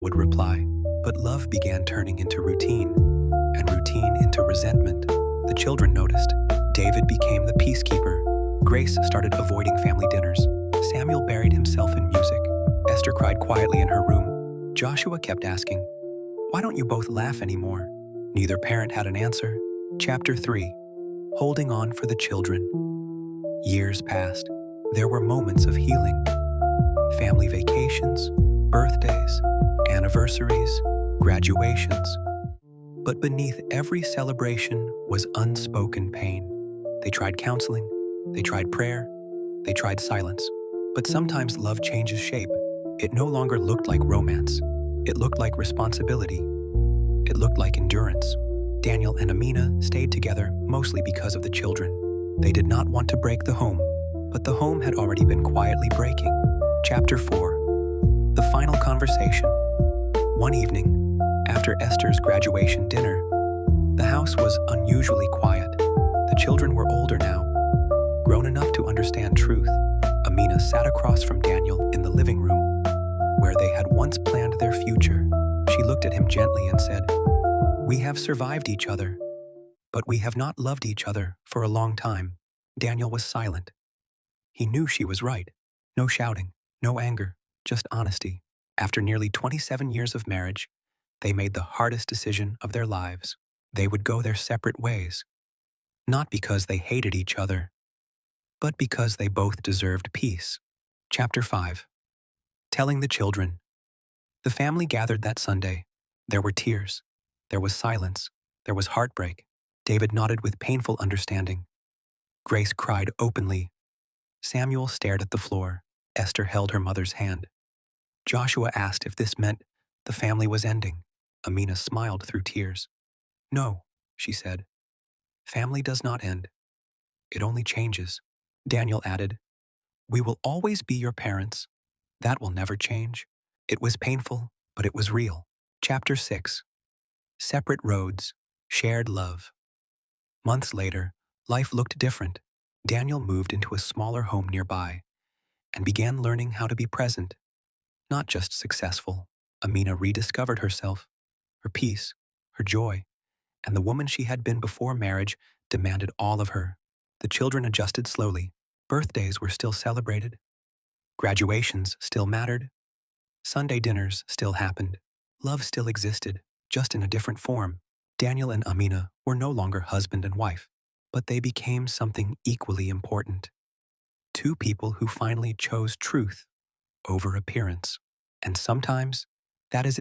would reply. But love began turning into routine, and routine into resentment. The children noticed. David became the peacekeeper. Grace started avoiding family dinners. Samuel buried himself in music. Esther cried quietly in her room. Joshua kept asking, "Why don't you both laugh anymore?" Neither parent had an answer. Chapter 3. Holding on for the children. Years passed. There were moments of healing. Family vacations, birthdays, anniversaries, graduations. But beneath every celebration was unspoken pain. They tried counseling, they tried prayer, they tried silence. But sometimes love changes shape. It no longer looked like romance. It looked like responsibility. It looked like endurance. Daniel and Amina stayed together mostly because of the children. They did not want to break the home, but the home had already been quietly breaking. Chapter 4. The final conversation. One evening, after Esther's graduation dinner, the house was unusually quiet. The children were older now, grown enough to understand truth. Amina sat across from Daniel in the living room, where they had once planned their future. She looked at him gently and said, "We have survived each other, but we have not loved each other for a long time." Daniel was silent. He knew she was right. No shouting, no anger, just honesty. After nearly 27 years of marriage, they made the hardest decision of their lives. They would go their separate ways, not because they hated each other, but because they both deserved peace. Chapter 5. Telling the children. The family gathered that Sunday. There were tears. There was silence. There was heartbreak. David nodded with painful understanding. Grace cried openly. Samuel stared at the floor. Esther held her mother's hand. Joshua asked if this meant the family was ending. Amina smiled through tears. "No," she said. "Family does not end. It only changes." Daniel added, "We will always be your parents. That will never change." It was painful, but it was real. Chapter 6. Separate roads, shared love. Months later, life looked different. Daniel moved into a smaller home nearby and began learning how to be present, not just successful. Amina rediscovered herself, her peace, her joy, and the woman she had been before marriage demanded all of her. The children adjusted slowly. Birthdays were still celebrated. Graduations still mattered. Sunday dinners still happened. Love still existed, just in a different form. Daniel and Amina were no longer husband and wife, but they became something equally important. Two people who finally chose truth over appearance. And sometimes, that is